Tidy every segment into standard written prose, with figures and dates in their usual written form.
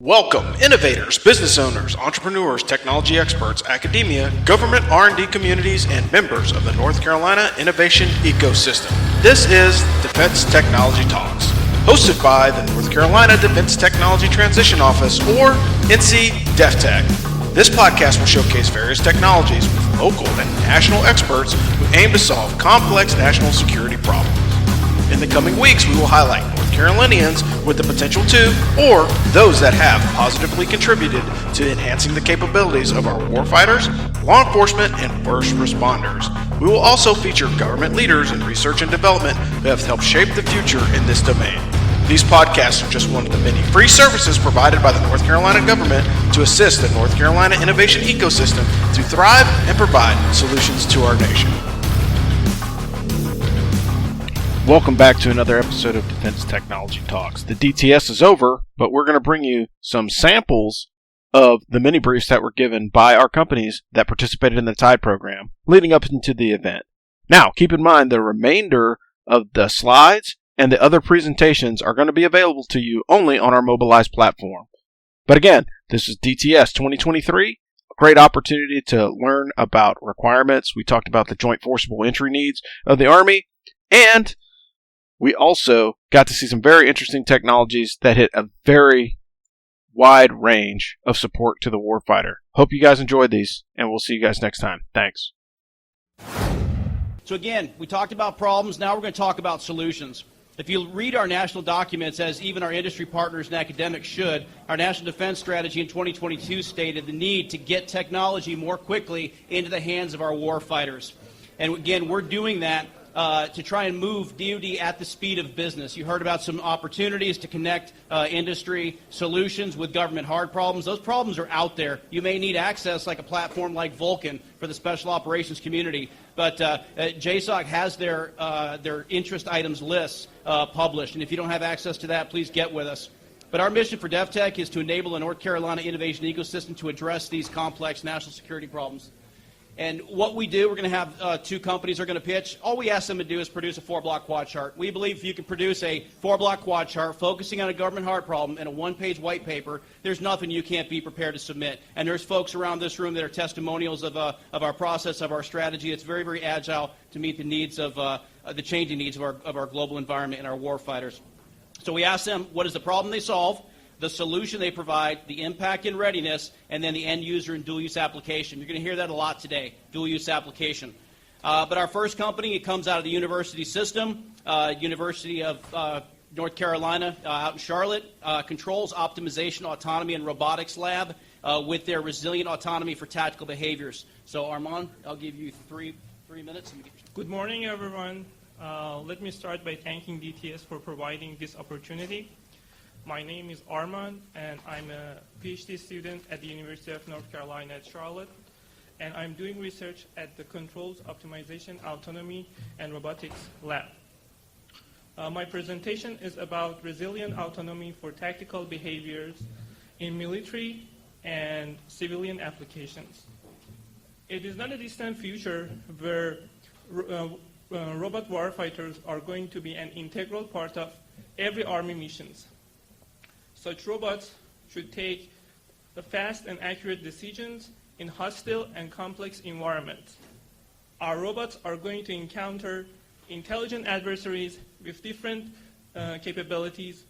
Welcome, innovators, business owners, entrepreneurs, technology experts, academia, government R&D communities, and members of the North Carolina innovation ecosystem. This is DTS Technology Talks, hosted by the North Carolina Defense Technology Transition Office, or NC DEFTECH. This podcast will showcase various technologies with local and national experts who aim to solve complex national security problems. In the coming weeks, we will highlight North Carolinians with the potential to, or those that have positively contributed to enhancing the capabilities of our warfighters, law enforcement, and first responders. We will also feature government leaders in research and development who have helped shape the future in this domain. These podcasts are just one of the many free services provided by the North Carolina government to assist the North Carolina innovation ecosystem to thrive and provide solutions to our nation. Welcome back to another episode of Defense Technology Talks. The DTS is over, but we're going to bring you some samples of the mini briefs that were given by our companies that participated in the TIDE program leading up into the event. Now, keep in mind the remainder of the slides and the other presentations are going to be available to you only on our Mobilize platform. But again, this is DTS 2023, a great opportunity to learn about requirements. We talked about the joint forcible entry needs of the Army, and we also got to see some very interesting technologies that hit a very wide range of support to the warfighter. Hope you guys enjoyed these, and we'll see you guys next time. Thanks. So again, we talked about problems. Now we're going to talk about solutions. If you read our national documents, as even our industry partners and academics should, our national defense strategy in 2022 stated the need to get technology more quickly into the hands of our warfighters. And again, we're doing that to try and move DoD at the speed of business. You heard about some opportunities to connect industry solutions with government hard problems. Those problems are out there. You may need access like a platform like Vulcan for the special operations community, but JSOC has their interest items lists published, and if you don't have access to that, please get with us. But our mission for DEFTECH is to enable the North Carolina innovation ecosystem to address these complex national security problems. And what we do, we're going to have two companies are going to pitch. All we ask them to do is produce a 4-block quad chart. We believe if you can produce a 4-block quad chart focusing on a government hard problem in a 1-page white paper, there's nothing you can't be prepared to submit. And there's folks around this room that are testimonials of our process, of our strategy. It's very, very agile to meet the needs of the changing needs of our global environment and our war fighters. So we ask them, what is the problem they solve, the solution they provide, the impact and readiness, and then the end user and dual use application. You're going to hear that a lot today, dual use application. But our first company, it comes out of the university system, University of North Carolina out in Charlotte, controls, optimization, autonomy, and robotics lab with their resilient autonomy for tactical behaviors. So Armand, I'll give you three minutes. Good morning, everyone. Let me start by thanking DTS for providing this opportunity. My name is Armand, and I'm a PhD student at the University of North Carolina at Charlotte, and I'm doing research at the Controls, Optimization, Autonomy, and Robotics Lab. My presentation is about resilient autonomy for tactical behaviors in military and civilian applications. It is not a distant future where robot warfighters are going to be an integral part of every Army missions. Such robots should take the fast and accurate decisions in hostile and complex environments. Our robots are going to encounter intelligent adversaries with different capabilities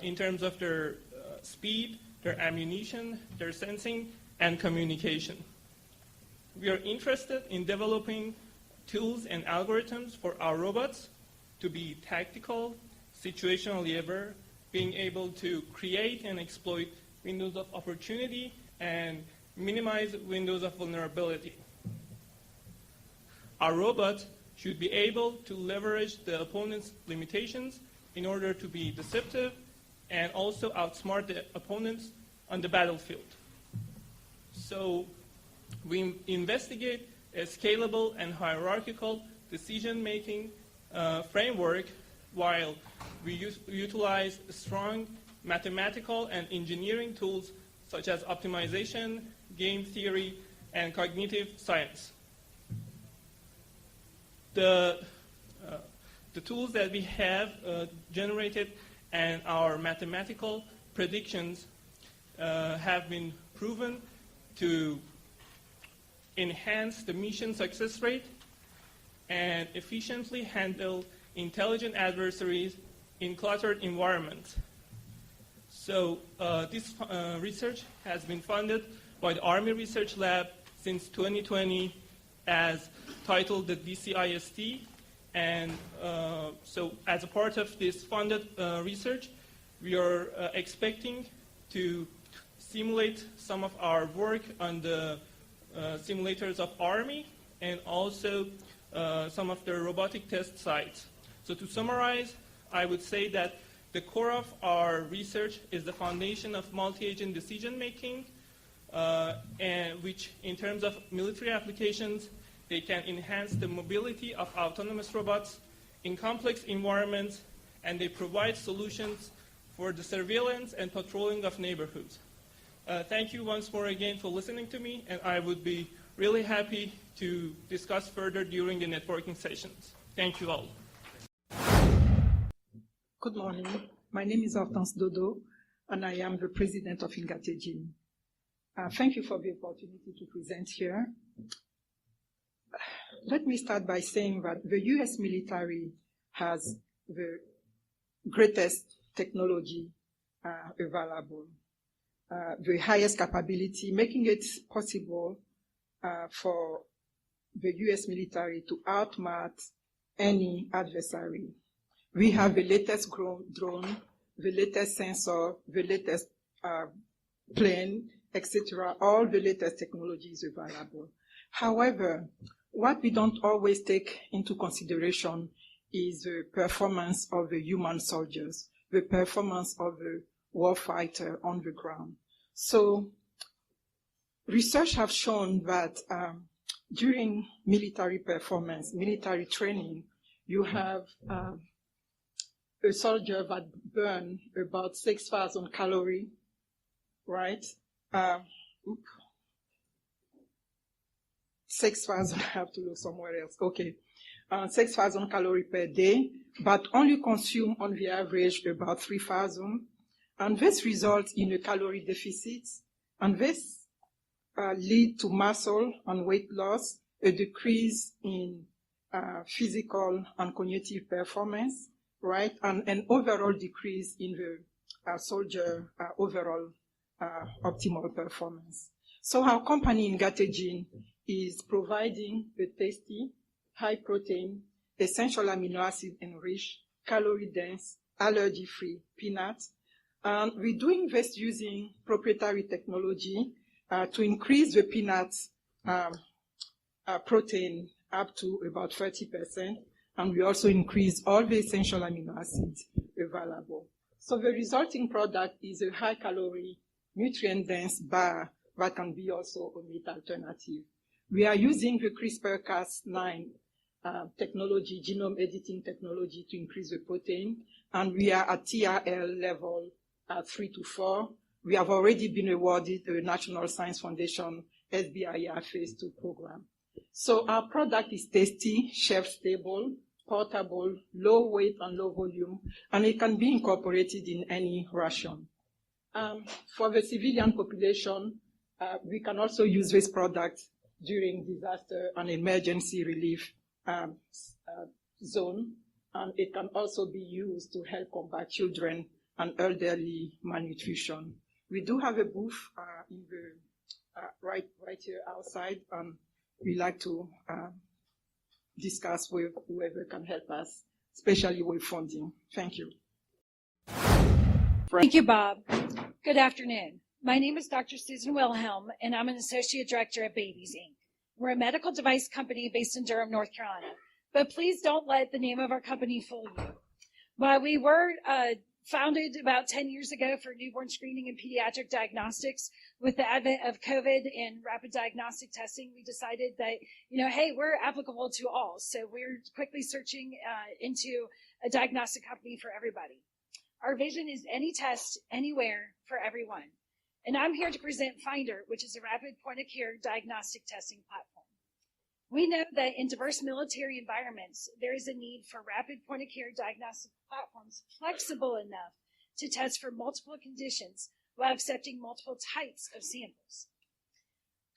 in terms of their speed, their ammunition, their sensing, and communication. We are interested in developing tools and algorithms for our robots to be tactical, situationally aware, being able to create and exploit windows of opportunity and minimize windows of vulnerability. Our robots should be able to leverage the opponent's limitations in order to be deceptive and also outsmart the opponents on the battlefield. So we investigate a scalable and hierarchical decision-making framework while we utilize strong mathematical and engineering tools such as optimization, game theory, and cognitive science. The tools that we have generated and our mathematical predictions have been proven to enhance the mission success rate and efficiently handle intelligent adversaries in cluttered environments. So this research has been funded by the Army Research Lab since 2020 as titled the DCIST. And so as a part of this funded research, we are expecting to simulate some of our work on the simulators of Army and also some of the robotic test sites. So to summarize, I would say that the core of our research is the foundation of multi-agent decision-making, and which in terms of military applications, they can enhance the mobility of autonomous robots in complex environments, and they provide solutions for the surveillance and patrolling of neighborhoods. Thank you once more again for listening to me, and I would be really happy to discuss further during the networking sessions. Thank you all. Good morning. My name is Hortense Dodo, and I am the president of Ingatejin. Thank you for the opportunity to present here. Let me start by saying that the U.S. military has the greatest technology available, the highest capability, making it possible for the U.S. military to outmatch any adversary. We have the latest drone, the latest sensor, the latest plane, etc. All the latest technologies available. However, what we don't always take into consideration is the performance of the human soldiers, the performance of the warfighter on the ground. So research have shown that during military performance, military training, you have a soldier that burn about 6,000 calories, right? 6,000, I have to look somewhere else. Okay. 6,000 calories per day, but only consume on the average about 3,000. And this results in a calorie deficit. And this lead to muscle and weight loss, a decrease in physical and cognitive performance, right? And an overall decrease in the soldier overall optimal performance. So our company Ingatejin is providing a tasty, high protein, essential amino acid enriched, calorie dense, allergy free peanuts. And we're doing this using proprietary technology to increase the peanut protein up to about 30%. And we also increase all the essential amino acids available. So the resulting product is a high calorie, nutrient dense bar that can be also a meat alternative. We are using the CRISPR-Cas9 technology, genome editing technology, to increase the protein, and we are at TRL level 3 to 4. We have already been awarded the National Science Foundation SBIR Phase 2 program. So our product is tasty, shelf-stable, portable, low weight and low volume, and it can be incorporated in any ration. For the civilian population, we can also use this product during disaster and emergency relief zone, and it can also be used to help combat children and elderly malnutrition. We do have a booth in the right here outside, and we like to discuss with whoever can help us, especially with funding. Thank you. Thank you, Bob. Good afternoon. My name is Dr. Susan Wilhelm, and I'm an Associate Director at Babies, Inc. We're a medical device company based in Durham, North Carolina. But please don't let the name of our company fool you. While we were founded about 10 years ago for newborn screening and pediatric diagnostics, with the advent of COVID and rapid diagnostic testing, we decided that, hey, we're applicable to all. So we're quickly searching into a diagnostic company for everybody. Our vision is any test, anywhere, for everyone. And I'm here to present Finder, which is a rapid point-of-care diagnostic testing platform. We know that in diverse military environments, there is a need for rapid point-of-care diagnostic platforms flexible enough to test for multiple conditions while accepting multiple types of samples.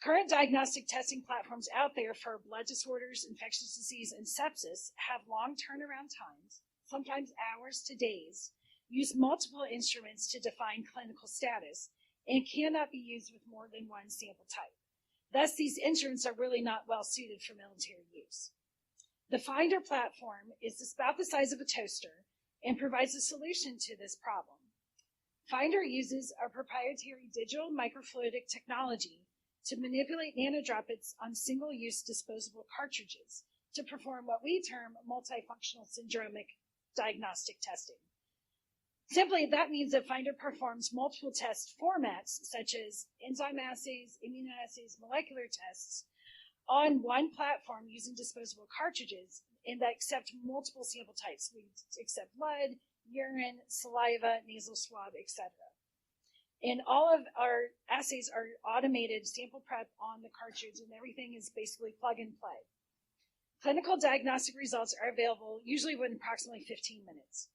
Current diagnostic testing platforms out there for blood disorders, infectious disease, and sepsis have long turnaround times, sometimes hours to days, use multiple instruments to define clinical status, and cannot be used with more than one sample type. Thus, these instruments are really not well suited for military use. The Finder platform is about the size of a toaster and provides a solution to this problem. Finder uses our proprietary digital microfluidic technology to manipulate nanodroplets on single-use disposable cartridges to perform what we term multifunctional syndromic diagnostic testing. Simply, that means that Finder performs multiple test formats, such as enzyme assays, immunoassays, molecular tests, on one platform using disposable cartridges, and that accept multiple sample types. We accept blood, urine, saliva, nasal swab, etc. And all of our assays are automated sample prep on the cartridge, and everything is basically plug and play. Clinical diagnostic results are available usually within approximately 15 minutes.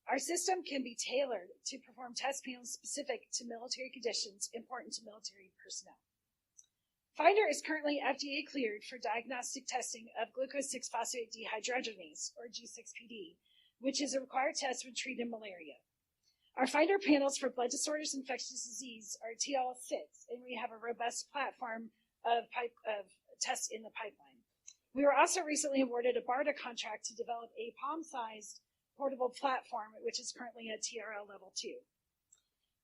Our system can be tailored to perform test panels specific to military conditions important to military personnel. Finder is currently FDA cleared for diagnostic testing of glucose 6-phosphate dehydrogenase, or G6PD, which is a required test when treating malaria. Our Finder panels for blood disorders and infectious disease are TL6, and we have a robust platform of tests in the pipeline. We were also recently awarded a BARDA contract to develop a palm-sized portable platform, which is currently at TRL level 2.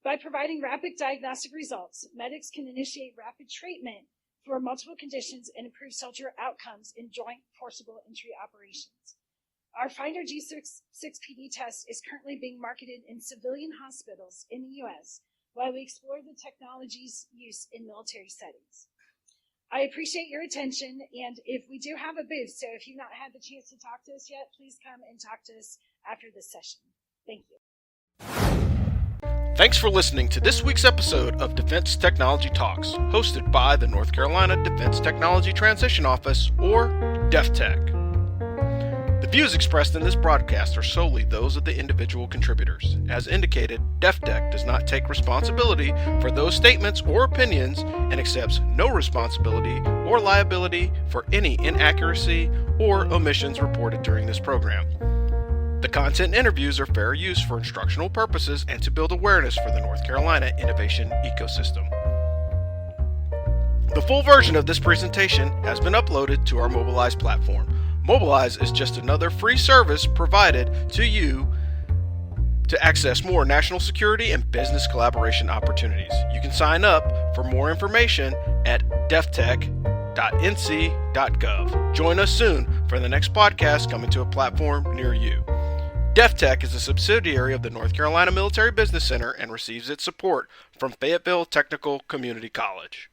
By providing rapid diagnostic results, medics can initiate rapid treatment for multiple conditions and improve soldier outcomes in joint forcible entry operations. Our Finder G6PD test is currently being marketed in civilian hospitals in the U.S. while we explore the technology's use in military settings. I appreciate your attention, and if we do have a booth, so if you've not had the chance to talk to us yet, please come and talk to us after this session. Thank you. Thanks for listening to this week's episode of Defense Technology Talks, hosted by the North Carolina Defense Technology Transition Office, or DEFTECH. The views expressed in this broadcast are solely those of the individual contributors. As indicated, DEFTECH does not take responsibility for those statements or opinions and accepts no responsibility or liability for any inaccuracy or omissions reported during this program. The content and interviews are fair use for instructional purposes and to build awareness for the North Carolina innovation ecosystem. The full version of this presentation has been uploaded to our Mobilize platform. Mobilize is just another free service provided to you to access more national security and business collaboration opportunities. You can sign up for more information at deftech.nc.gov. Join us soon for the next podcast coming to a platform near you. DEFTECH is a subsidiary of the North Carolina Military Business Center and receives its support from Fayetteville Technical Community College.